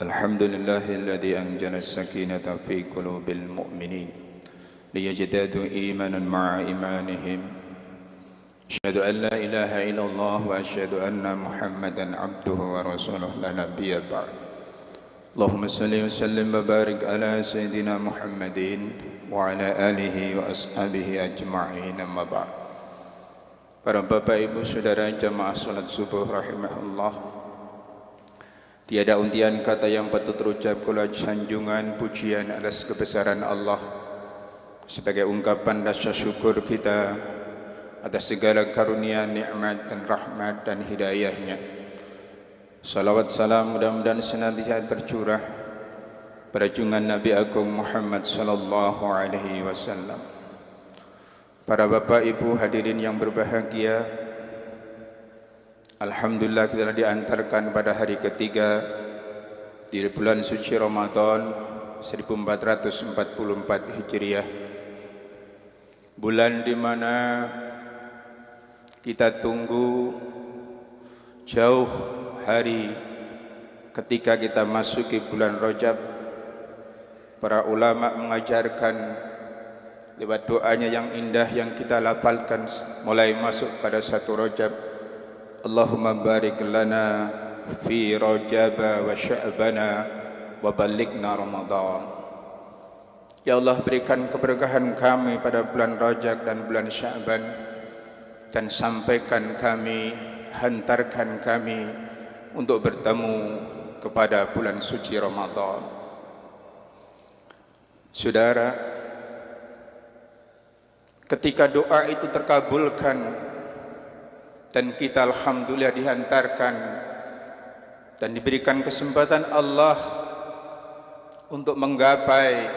الحمد لله الذي أنزل السكينة في قلوب المؤمنين ليزدادوا إيمانا مع إيمانهم. أشهد أن لا إله إلا الله وأشهد أن محمدا عبده ورسوله لا نبي بعد. اللهم صل وسلم وبارك على سيدنا محمد وعلى آله وأصحابه أجمعين. أما بعد. Para bapak ibu saudara jamaah salat subuh rahimahullah, tiada untian kata yang patut terucap kalau sanjungan pujian atas kebesaran Allah sebagai ungkapan rasa syukur kita atas segala karunia, nikmat dan rahmat dan hidayahnya. Salawat salam mudah-mudahan senantiasa tercurah pada junjungan Nabi Agung Muhammad sallallahu alaihi wasallam. Para bapak ibu hadirin yang berbahagia, alhamdulillah kita telah diantarkan pada hari ketiga di bulan suci Ramadan 1444 Hijriah, bulan di mana kita tunggu jauh hari ketika kita masuki bulan Rajab. Para ulama mengajarkan lewat doanya yang indah yang kita lafalkan mulai masuk pada satu Rajab, Allahumma barik lana fi Rajab wa Sya'bana wa balighna Ramadan. Ya Allah, berikan keberkahan kami pada bulan Rajab dan bulan Sya'ban, dan sampaikan kami, hantarkan kami untuk bertemu kepada bulan suci Ramadan. Saudara, ketika doa itu terkabulkan dan kita alhamdulillah dihantarkan dan diberikan kesempatan Allah untuk menggapai,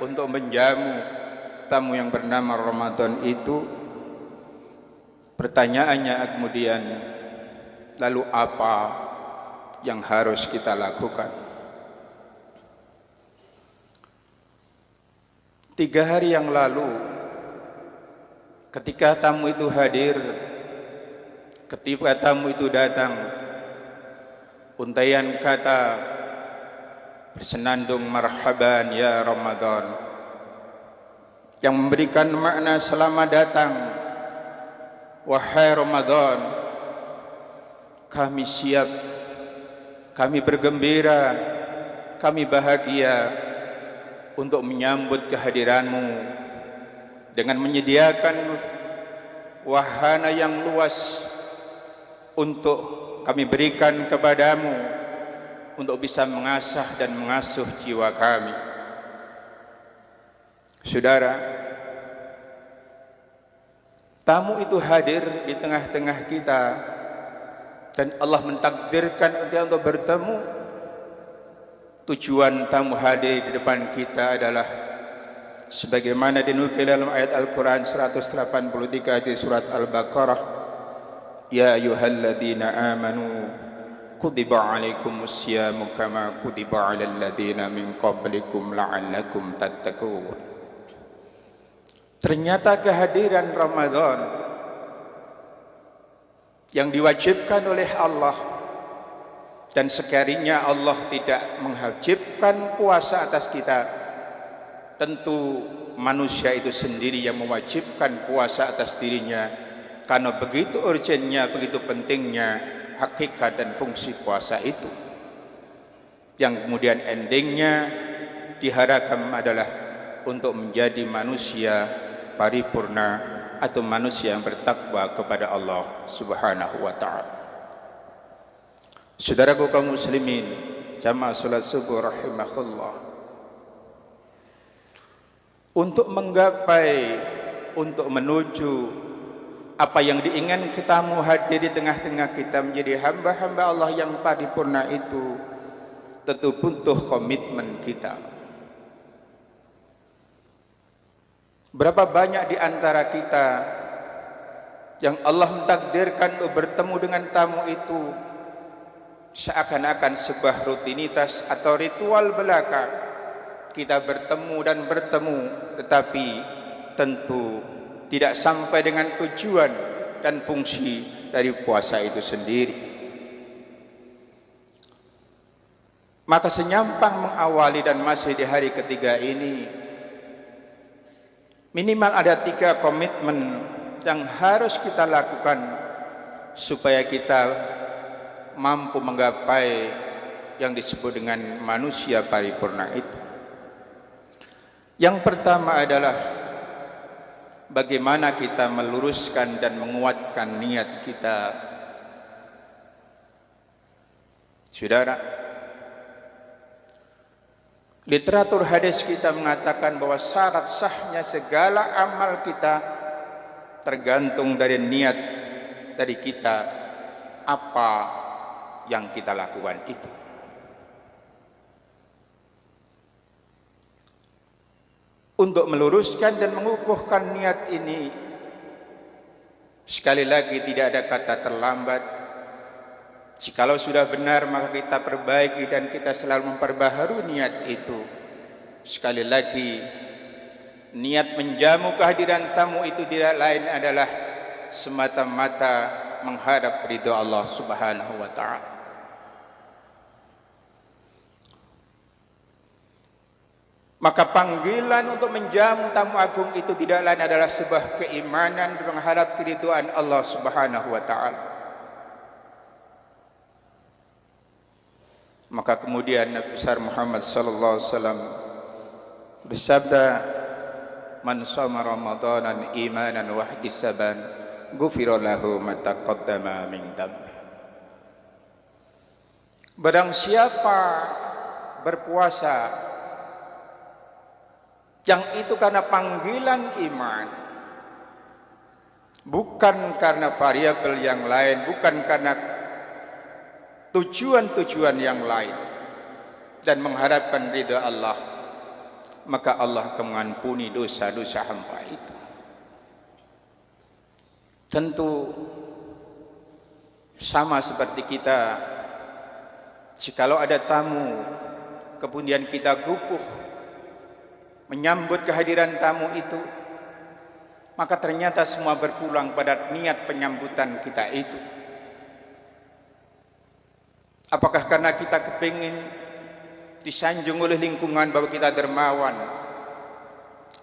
untuk menjamu tamu yang bernama Ramadan itu, pertanyaannya kemudian, lalu apa yang harus kita lakukan? 3 hari yang lalu ketika tamu itu hadir, ketika tamu itu datang, untaian kata bersenandung marhaban ya Ramadan yang memberikan makna selamat datang, wahai Ramadan, kami siap, kami bergembira, kami bahagia untuk menyambut kehadiranmu dengan menyediakan wahana yang luas untuk kami berikan kepadamu untuk bisa mengasah dan mengasuh jiwa kami. Saudara, tamu itu hadir di tengah-tengah kita dan Allah mentakdirkan untuk bertemu. Tujuan tamu hadir di depan kita adalah sebagaimana dinukil dalam ayat Al-Quran 183 di surat Al-Baqarah, ya ayyuhalladzina amanu kutiba alaikumus syamu kama kutiba alal ladzina min qablikum la'allakum tattaqun. Ternyata kehadiran Ramadan yang diwajibkan oleh Allah, dan sekalinya Allah tidak mewajibkan puasa atas kita, tentu manusia itu sendiri yang mewajibkan puasa atas dirinya, karena begitu urgennya, begitu pentingnya hakikat dan fungsi puasa itu, yang kemudian endingnya diharapkan adalah untuk menjadi manusia paripurna atau manusia yang bertakwa kepada Allah Subhanahu wa ta'ala. Saudaraku kaum muslimin jamaah salat subuh rahimahullah, untuk menggapai, untuk menuju apa yang diinginkan kita hadir di tengah-tengah kita menjadi hamba-hamba Allah yang paripurna itu, tentu butuh komitmen kita. Berapa banyak di antara kita yang Allah mentakdirkan untuk bertemu dengan tamu itu seakan-akan sebuah rutinitas atau ritual belaka. Kita bertemu dan bertemu, tetapi tentu tidak sampai dengan tujuan dan fungsi dari puasa itu sendiri. Maka senyampang mengawali dan masih di hari ketiga ini, minimal ada 3 komitmen yang harus kita lakukan supaya kita mampu menggapai yang disebut dengan manusia paripurna itu. Yang pertama adalah bagaimana kita meluruskan dan menguatkan niat kita. Saudara, literatur hadis kita mengatakan bahwa syarat sahnya segala amal kita tergantung dari niat dari kita, apa yang kita lakukan itu. Untuk meluruskan dan mengukuhkan niat ini, sekali lagi tidak ada kata terlambat. Jikalau sudah benar maka kita perbaiki dan kita selalu memperbaharui niat itu. Sekali lagi, niat menjamu kehadiran tamu itu tidak lain adalah semata-mata menghadap ridha Allah Subhanahu wa taala. Maka panggilan untuk menjamu tamu agung itu tidak lain adalah sebuah keimanan menghadap keridhaan Allah Subhanahu wa taala. Maka kemudian Nabi besar Muhammad sallallahu alaihi wasallam bersabda, "Man shoma ramadanan imanan wa ihtisaban, ghufira lahu ma taqaddama min dhanbi." Barang siapa berpuasa yang itu karena panggilan iman, bukan karena variabel yang lain, bukan karena tujuan-tujuan yang lain, dan mengharapkan ridha Allah, maka Allah akan mengampuni dosa-dosa hamba itu. Tentu sama seperti kita, jikalau ada tamu kemudian kita gugup menyambut kehadiran tamu itu, maka ternyata semua berpulang pada niat penyambutan kita itu. Apakah karena kita kepingin disanjung oleh lingkungan bahwa kita dermawan,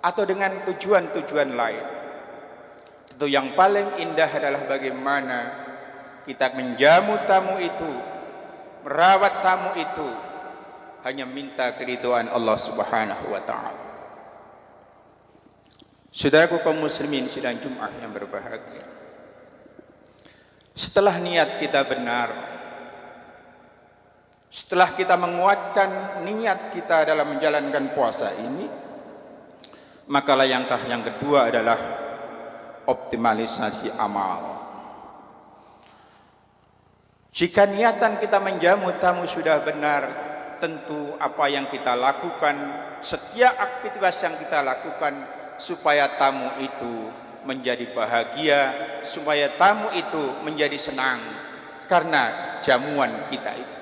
atau dengan tujuan-tujuan lain? Tentu yang paling indah adalah bagaimana kita menjamu tamu itu, merawat tamu itu, hanya minta keridhaan Allah Subhanahu wa taala. Saudaraku kaum muslimin sidang Jumat yang berbahagia, setelah niat kita benar, setelah kita menguatkan niat kita dalam menjalankan puasa ini, maka langkah yang kedua adalah optimalisasi amal. Jika niatan kita menjamu tamu sudah benar, tentu apa yang kita lakukan, setiap aktivitas yang kita lakukan supaya tamu itu menjadi bahagia, supaya tamu itu menjadi senang karena jamuan kita itu.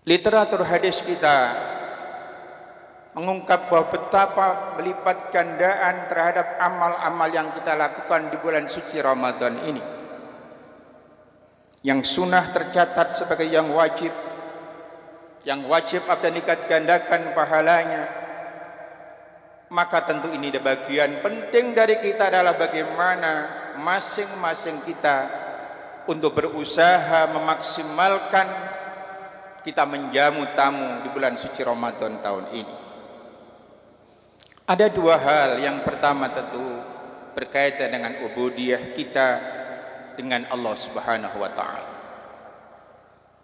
Literatur hadis kita mengungkap bahwa betapa melipat gandaan terhadap amal-amal yang kita lakukan di bulan suci Ramadan ini. Yang sunnah tercatat sebagai yang wajib akan dikat gandakan pahalanya. Maka tentu ini bagian penting dari kita adalah bagaimana masing-masing kita untuk berusaha memaksimalkan kita menjamu tamu di bulan suci Ramadan tahun ini. Ada 2 hal. Yang pertama tentu berkaitan dengan ubudiyah kita dengan Allah Subhanahu wa taala.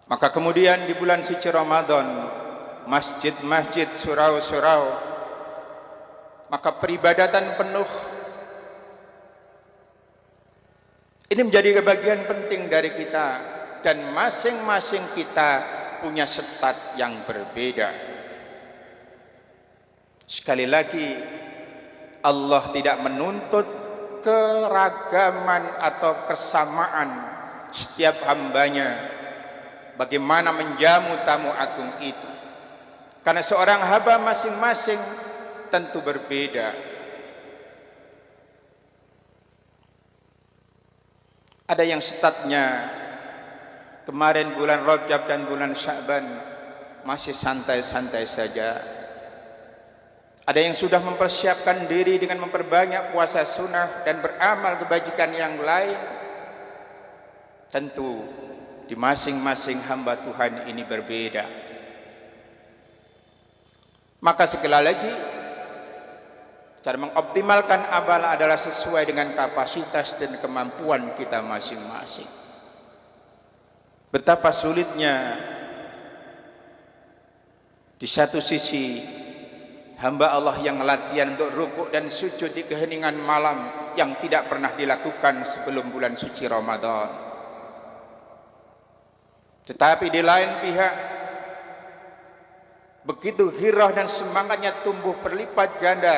Maka kemudian di bulan suci Ramadan, masjid-masjid, surau-surau, maka peribadatan penuh ini menjadi bagian penting dari kita, dan masing-masing kita punya setat yang berbeda. Sekali lagi, Allah tidak menuntut keragaman atau kesamaan setiap hambanya bagaimana menjamu tamu agung itu, karena seorang hamba masing-masing tentu berbeda. Ada yang setatnya Kemarin bulan Rajab dan bulan Sya'ban masih santai-santai saja. Ada yang sudah mempersiapkan diri dengan memperbanyak puasa sunnah dan beramal kebajikan yang lain. Tentu di masing-masing hamba Tuhan ini berbeda. Maka sekali lagi, cara mengoptimalkan amal adalah sesuai dengan kapasitas dan kemampuan kita masing-masing. Betapa sulitnya di satu sisi hamba Allah yang latihan untuk rukuk dan sujud di keheningan malam yang tidak pernah dilakukan sebelum bulan suci Ramadan. Tetapi di lain pihak, begitu girah dan semangatnya tumbuh berlipat ganda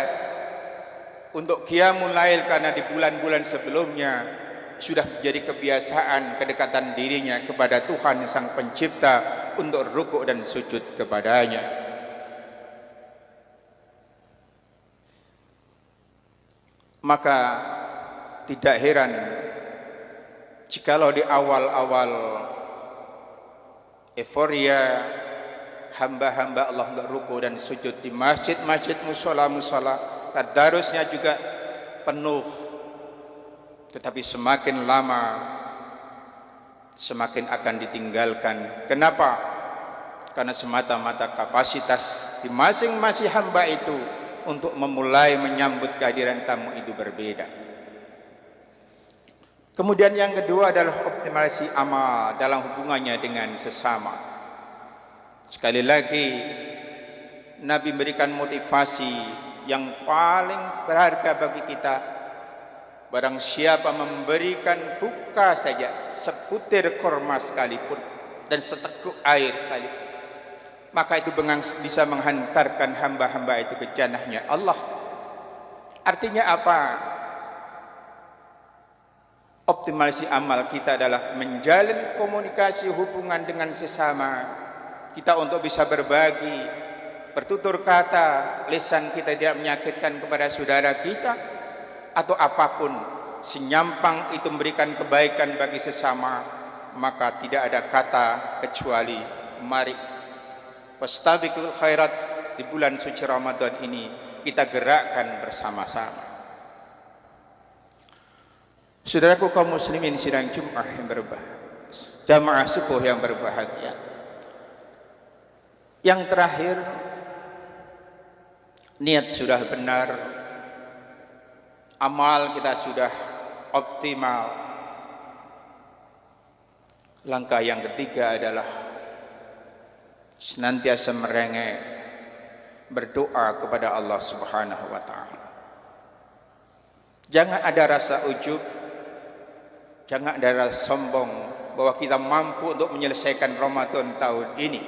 untuk qiyamul lail, karena di bulan-bulan sebelumnya sudah menjadi kebiasaan kedekatan dirinya kepada Tuhan Sang Pencipta untuk rukuk dan sujud kepadanya. Maka tidak heran jikalau di awal-awal euforia hamba-hamba Allah untuk rukuk dan sujud di masjid-masjid, musola-musola, tadarusnya juga penuh. Tetapi semakin lama semakin akan ditinggalkan. Kenapa? Karena semata-mata kapasitas di masing-masing hamba itu untuk memulai menyambut kehadiran tamu itu berbeda. Kemudian yang kedua adalah optimalisasi amal dalam hubungannya dengan sesama. Sekali lagi, Nabi memberikan motivasi yang paling berharga bagi kita. Barang siapa memberikan buka saja sebutir kurma sekalipun dan seteguk air sekalipun, maka itu bisa menghantarkan hamba-hamba itu ke jannahnya Allah. Artinya apa? Optimalisasi amal kita adalah menjalin komunikasi hubungan dengan sesama kita untuk bisa berbagi, bertutur kata, lisan kita tidak menyakitkan kepada saudara kita, atau apapun senyampang itu memberikan kebaikan bagi sesama, maka tidak ada kata kecuali mari fastabiqul khairat. Di bulan suci Ramadan ini kita gerakkan bersama-sama. Saudaraku kaum muslimin sidang Jumat yang jamaah subuh yang berbahagia. Yang terakhir, niat sudah benar, amal kita sudah optimal. Langkah yang ketiga adalah senantiasa merengek berdoa kepada Allah Subhanahu wa taala. Jangan ada rasa ujub, jangan ada rasa sombong bahwa kita mampu untuk menyelesaikan Ramadan tahun ini.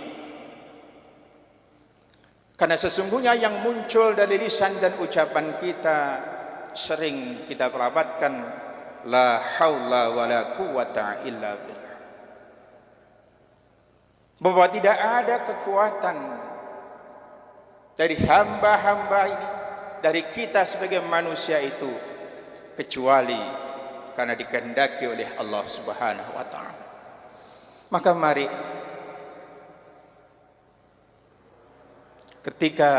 Karena sesungguhnya yang muncul dari lisan dan ucapan kita sering kita perabatkan la haula wala quwata illa billah, bahwa tidak ada kekuatan dari hamba-hamba ini, dari kita sebagai manusia itu, kecuali karena dikehendaki oleh Allah Subhanahu wa taala. Maka mari ketika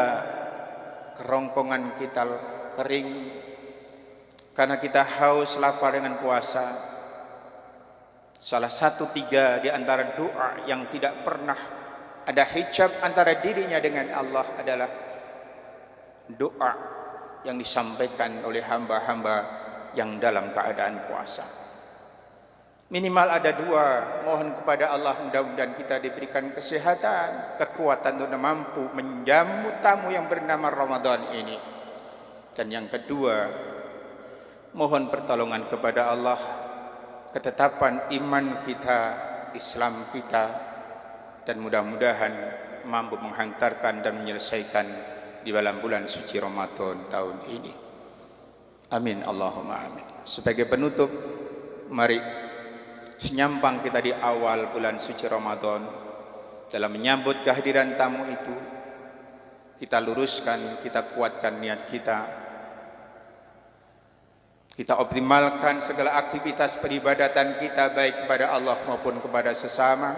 kerongkongan kita kering karena kita haus lapar dengan puasa, salah satu tiga di antara doa yang tidak pernah ada hijab antara dirinya dengan Allah adalah doa yang disampaikan oleh hamba-hamba yang dalam keadaan puasa. Minimal ada dua, mohon kepada Allah mudah-mudahan kita diberikan kesehatan, kekuatan untuk mampu menjamu tamu yang bernama Ramadan ini. Dan yang kedua, mohon pertolongan kepada Allah, ketetapan iman kita, Islam kita, dan mudah-mudahan mampu menghantarkan dan menyelesaikan di dalam bulan suci Ramadan tahun ini. Amin Allahumma amin. Sebagai penutup, mari senyampang kita di awal bulan suci Ramadan dalam menyambut kehadiran tamu itu, kita luruskan, kita kuatkan niat kita. Kita optimalkan segala aktivitas peribadatan kita baik kepada Allah maupun kepada sesama.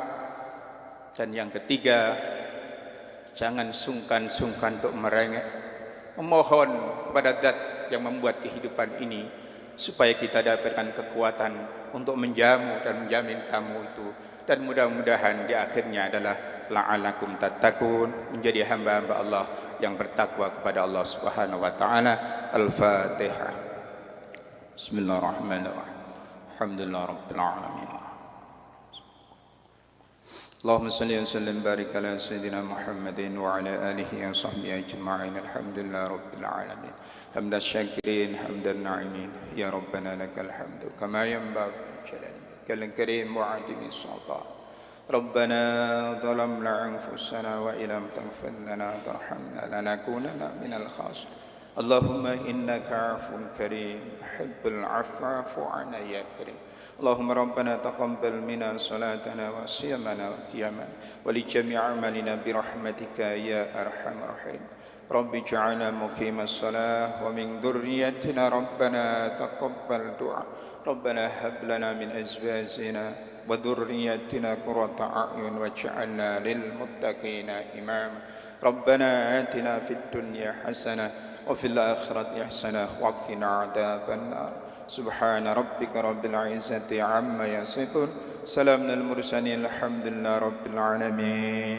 Dan yang ketiga, jangan sungkan-sungkan untuk merengek, memohon kepada Zat yang membuat kehidupan ini supaya kita dapatkan kekuatan untuk menjamu dan menjamin tamu itu, dan mudah-mudahan di akhirnya adalah la'alakum tattaqun, menjadi hamba-hamba Allah yang bertakwa kepada Allah Subhanahu wa taala. Al-Fatihah. Bismillahirrahmanirrahim. Alhamdulillah rabbil alamin. Allahumma salli wa sallim barik ala sayyidina Muhammadin wa ala alihi wa sahbihi ajma'in. Alhamdulillah rabbil alamin. Hamdan syakirin, hamdan na'imin. Ya Rabbana lakal hamdu kama yanbaghi jalalika al-karim wa 'azimi sultan. Rabbana zalamna anfusana wa illam taghfir lana warhamna lanakunanna minal khasirin. Allahumma innaka 'afuwun karim tuhibbul 'afwa fa'fu 'anna ya karim. اللهم ربنا تقبل منا صلاتنا وصيامنا وقيامنا ولجميع أعمالنا برحمتك يا أرحم الراحمين. رب اجعلنا مقيم الصلاة ومن ذريتنا ربنا تقبل دعاء. ربنا هب لنا من أزواجنا وذريتنا قرة أعين واجعلنا للمتقين إماما. ربنا آتنا في الدنيا حسنة وفي الآخرة حسنة وقنا عذاب النار. سبحان ربك رب العزة عما يصفون. سلام المرسلين الحمد لله رب العالمين.